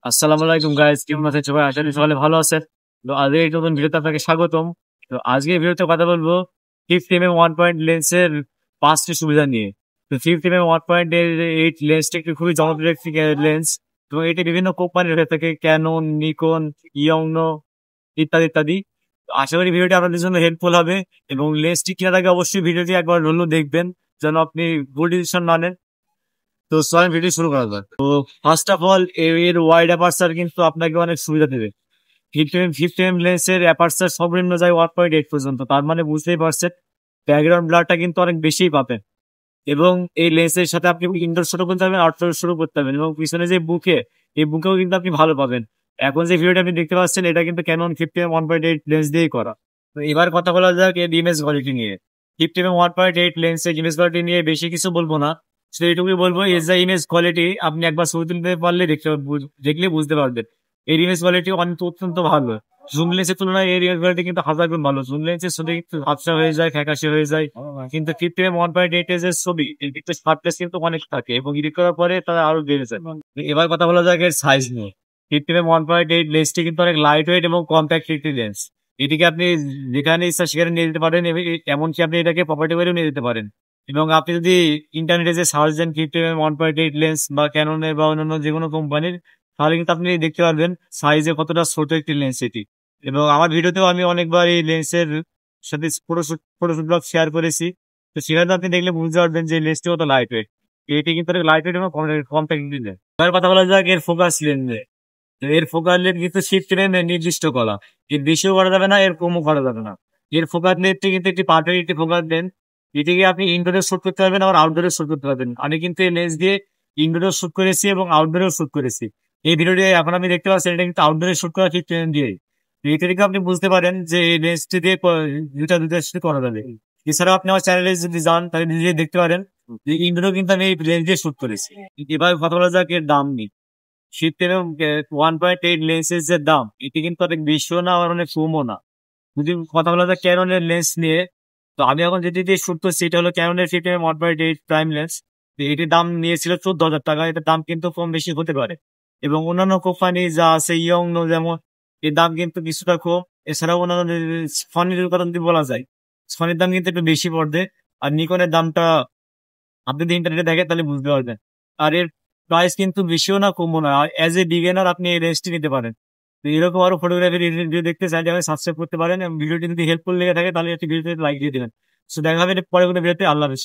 আসসালামু আলাইকুম গাইস, কেমন আছেন সবাই? আশা করি সকালে ভালো আছেন। তো আজকে এই নতুন ভিডিওতে আপনাকে স্বাগতম। তো আজকে ভিডিওতে কথা বলবো 50 mm 1 পয়েন্ট লেন্সের 5টি সুবিধা নিয়ে। তো 50 mm 1.8 লেন্সটি একটি খুবই জনপ্রিয় একটি লেন্স। তো এটি বিভিন্ন কোম্পানির হয়ে থাকে, ক্যানন, নিকন, ইয়ংনো ইত্যাদি ইত্যাদি। তো আশা করি ভিডিওটি আপনাদের জন্য হেল্পফুল হবে এবং লেন্সটি কেনার আগে অবশ্যই ভিডিওটি একবার হলেও দেখবেন, যেন আপনি ভুল ডিসিশন না নেন। তো চলেন ভিডিও শুরু করা যাক। তো ফার্স্ট অফ অল, এর ওয়াইড অ্যাপারচার কিন্তু আপনাকে অনেক সুবিধা দেবে। 50 mm লেন্সের অ্যাপারচার সর্বনিম্ন যায় 1.8 পর্যন্ত, তার মানে বুঝতেই পারছেন ব্যাকগ্রাউন্ড ব্লারটা কিন্তু অনেক বেশিই পাবেন। এবং এই লেন্সের সাথে আপনি ইনডোর শুরু করতে পারবেন, আউটডোর শুরু করতে পারবেন, এবং পিছনে যে বুকে, এই বুকেও কিন্তু আপনি ভালো পাবেন। এখন যে ভিডিওটা আপনি দেখতে পাচ্ছেন, এটা কিন্তু ক্যানন 50 mm 1.8 লেন্স দিয়েই করা। তো এবার কথা বলা যাক এর ইমেজ কোয়ালিটি নিয়ে। 50 mm 1.8 লেন্সের ইমেজ কোয়ালিটি নিয়ে বেশি কিছু বলবো না, শুধু এইটুকুই বলবো, এর যা ইমেজ কোয়ালিটি আপনি একবার ছবি তুলতে পারলে দেখলে বুঝতে পারবেন এর ইমেজ কোয়ালিটি অত্যন্ত ভালো। জুম লেন্সের তুলনায় এর ইমেজ কোয়ালিটি কিন্তু হাজার গুণ ভালো। জুম লেন্সের ছবি একটু ঝাপসা হয়ে যায়, ফ্যাকাশে হয়ে যায়, কিন্তু 50 mm 1.8 এর যে ছবি, এর ভিতরে শার্পনেস কিন্তু অনেক থাকে এবং এডিট করার পরে তারা আরো বেড়ে যায়। এবার কথা বলা যাক এর সাইজ নিয়ে। 50 mm 1.8 লেন্সটি কিন্তু অনেক লাইট ওয়েট এবং কম্প্যাক্ট একটি লেন্স। এটিকে আপনি যেখানে ইচ্ছা সেখানে নিয়ে যেতে পারেন, এবং এমনকি আপনি এটাকে পকেটে করেও নিয়ে যেতে পারেন। এবং আপনি যদি ইন্টারনেটে যে সার্চ দেন 50 mm 1.8 লেন্স বা ক্যাননের বা অন্যান্য যে কোনো কোম্পানির, তাহলে কিন্তু আপনি দেখতে পারবেন সাইজে কতটা ছোট একটি লেন্স এটি। এবং আমার ভিডিওতেও আমি অনেকবার এই লেন্সের সাথে ফটোশুট ব্লগ শেয়ার করেছি। তো সেখানে আপনি দেখলে বুঝতে পারবেন যে লেন্সটি কত লাইট ওয়েট। এটি কিন্তু লাইট ওয়েট এবং কম্প্যাক্ট লেন্স। এবার কথা বলা যাক এর ফোকাস লেন্সে। এর ফোকাস লেন্থ কিন্তু শিফট লেন্থ নির্দিষ্ট করা, এর বেশিও করা যাবে না, এর কমও করা যাবে না। এর ফোকাস লেন্থটি কিন্তু একটি পারফেক্ট একটি ফোকাস লেন্থ। এটিকে আপনি ইনডোরে শুট করতে পারবেন, আবার আউটডোরে শুট করতে পারবেন। আমি কিন্তু এই লেন্স দিয়ে ইনডোরেও শুট করেছি এবং আউটডোরেও শুট করেছি। এই ভিডিওটি এখন আমি দেখতে পাচ্ছি, এটা কিন্তু আউটডোরে শুট করা শিফট লেন্থ দিয়ে। এটা থেকে আপনি বুঝতে পারেন যে এই লেন্সটি দিয়ে দুটার সাথে করা যাবে। এছাড়াও আপনি আমার চ্যানেলে যদি যান তাহলে নিজে দেখতে পারেন যে ইনডোরেও কিন্তু আমি এই লেন্স দিয়ে শুট করেছি। এবার কথা বলা যাক এর দাম নিয়ে। শীতের 1.8 লেন্সের যে দাম, এটি কিন্তু অনেক বেশিও না আর অনেক কমও না। যদি কথা বলা যায় ক্যাননের লেন্স নিয়ে, তো আমি এখন যেটি দিয়ে শুট করছি এটা হলো ক্যাননের 50 mm 1.8 প্রাইম লেন্স। এটির দাম নিয়েছিল 14,000 টাকা। এটার দাম কিন্তু কম বেশি হতে পারে। এবং অন্যান্য কোম্পানি যা আছে ইয়ংনো যেমন, এর দাম কিন্তু কিছুটা কম। এছাড়াও অন্যান্য সনির কথা যদি বলা যায়, সনির দাম কিন্তু একটু বেশি পড়বে। আর নিকনের দামটা আপনি যদি ইন্টারনেটে দেখেন তাহলে বুঝতে পারবেন। আর এর প্রাইস কিন্তু বেশিও না কমও না। অ্যাজ এ বিগিনার আপনি এই রেঞ্জটি নিতে পারেন। তো এরকম আরো ফটোগ্রাফি ভিডিও দেখতে চাইলে আমি সাবস্ক্রাইব করতে পারেন, এবং ভিডিওটি যদি হেল্পফুল লেগে থাকে তাহলে একটি ভিডিওতে লাইক দিয়ে দেবেন। সো দেখা হবে পরে কোনো ভিডিওতে। আল্লাহ হাফেজ।